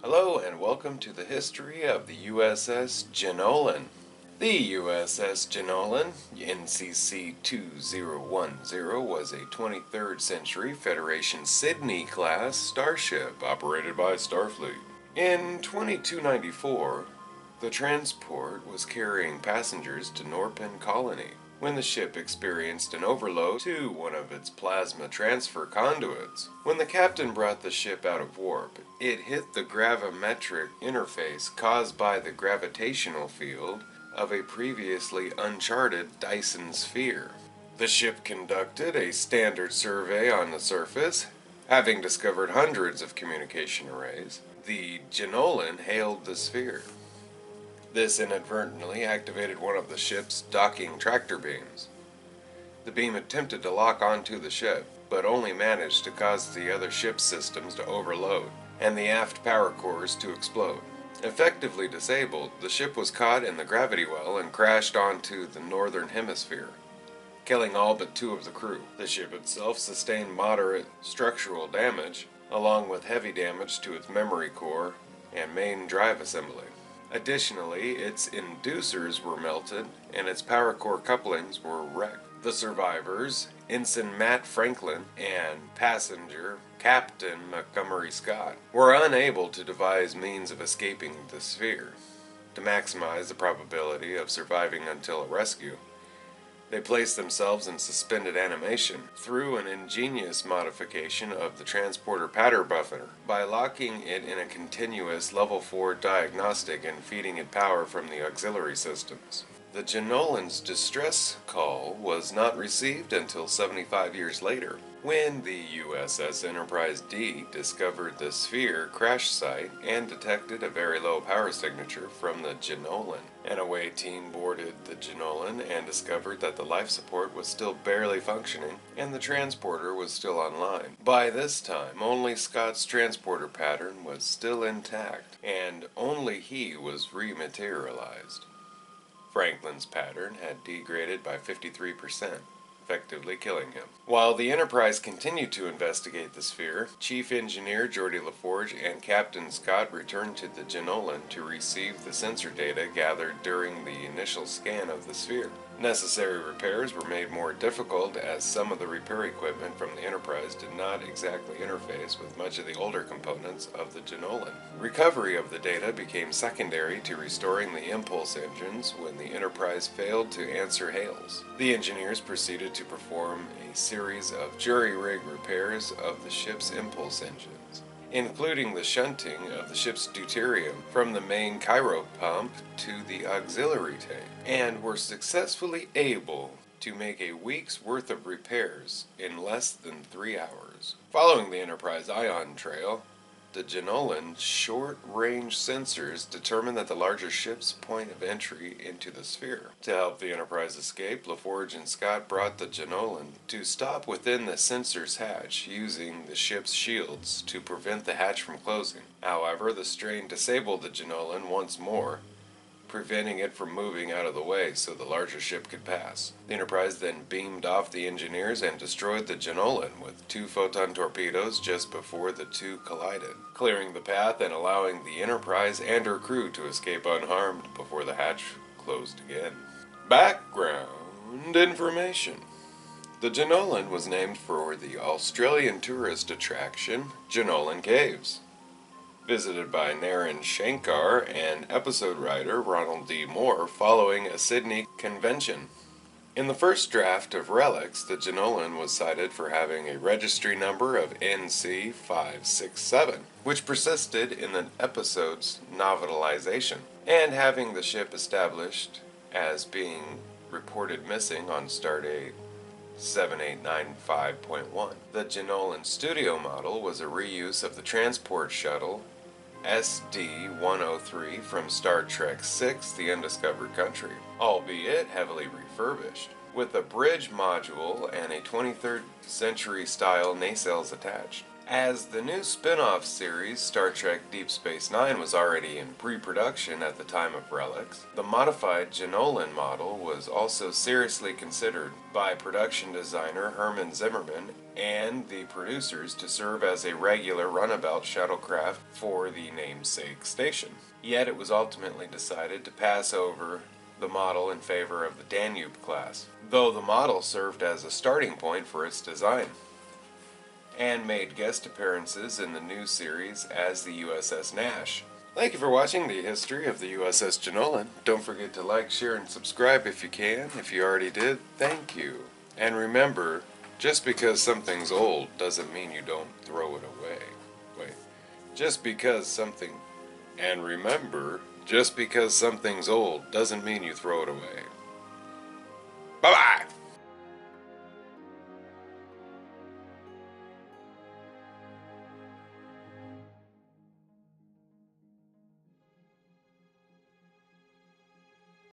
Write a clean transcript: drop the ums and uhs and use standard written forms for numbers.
Hello and welcome to the history of the USS Jenolan. The USS Jenolan, NCC 2010, was a 23rd century Federation Sydney-class starship operated by Starfleet. In 2294, the transport was carrying passengers to Norpin colony when the ship experienced an overload to one of its plasma transfer conduits. When the captain brought the ship out of warp, it hit the gravimetric interface caused by the gravitational field of a previously uncharted Dyson sphere. The ship conducted a standard survey on the surface, having discovered hundreds of communication arrays. The Jenolan hailed the sphere. This inadvertently activated one of the ship's docking tractor beams. The beam attempted to lock onto the ship, but only managed to cause the other ship's systems to overload, and the aft power cores to explode. Effectively disabled, the ship was caught in the gravity well and crashed onto the northern hemisphere, killing all but two of the crew. The ship itself sustained moderate structural damage, along with heavy damage to its memory core and main drive assembly. Additionally, its inducers were melted and its power core couplings were wrecked. The survivors, Ensign Matt Franklin and passenger Captain Montgomery Scott, were unable to devise means of escaping the sphere. To maximize the probability of surviving until a rescue, they placed themselves in suspended animation through an ingenious modification of the transporter pattern buffer by locking it in a continuous level 4 diagnostic and feeding it power from the auxiliary systems. The Jenolan's distress call was not received until 75 years later, when the U.S.S. Enterprise D discovered the sphere crash site and detected a very low power signature from the Jenolan. An away team boarded the Jenolan and discovered that the life support was still barely functioning and the transporter was still online. By this time, only Scott's transporter pattern was still intact, and only he was rematerialized. Franklin's pattern had degraded by 53%, effectively killing him. While the Enterprise continued to investigate the sphere, Chief Engineer Geordi LaForge and Captain Scott returned to the Jenolan to receive the sensor data gathered during the initial scan of the sphere. Necessary repairs were made more difficult as some of the repair equipment from the Enterprise did not exactly interface with much of the older components of the Jenolan. Recovery of the data became secondary to restoring the impulse engines when the Enterprise failed to answer hails. The engineers proceeded to perform a series of jury-rig repairs of the ship's impulse engines, including the shunting of the ship's deuterium from the main gyro pump to the auxiliary tank, and were successfully able to make a week's worth of repairs in less than 3 hours. Following the Enterprise ion trail, the Jenolan's short-range sensors determined that the larger ship's point of entry into the sphere. To help the Enterprise escape, LaForge and Scott brought the Jenolan to stop within the sensor's hatch, using the ship's shields to prevent the hatch from closing. However, the strain disabled the Jenolan once more, preventing it from moving out of the way so the larger ship could pass. The Enterprise then beamed off the engineers and destroyed the Jenolan with 2 photon torpedoes just before the two collided, clearing the path and allowing the Enterprise and her crew to escape unharmed before the hatch closed again. Background information. The Jenolan was named for the Australian tourist attraction Jenolan Caves, visited by Naren Shankar and episode writer Ronald D. Moore following a Sydney convention. In the first draft of Relics, the Jenolan was cited for having a registry number of NC567, which persisted in the episode's novelization, and having the ship established as being reported missing on Stardate 7895.1. The Jenolan studio model was a reuse of the transport shuttle SD-103 from Star Trek VI: The Undiscovered Country, albeit heavily refurbished, with a bridge module and a 23rd century style nacelles attached. As the new spin-off series, Star Trek Deep Space Nine, was already in pre-production at the time of Relics, the modified Jenolan model was also seriously considered by production designer Herman Zimmerman and the producers to serve as a regular runabout shuttlecraft for the namesake station. Yet it was ultimately decided to pass over the model in favor of the Danube class, though the model served as a starting point for its design, and made guest appearances in the new series as the USS Nash. Thank you for watching the history of the USS Jenolan. Don't forget to like, share, and subscribe if you can. If you already did, thank you. And remember, just because something's old doesn't mean you don't throw it away. Wait. Just because something... And remember, just because something's old doesn't mean you throw it away. Bye-bye!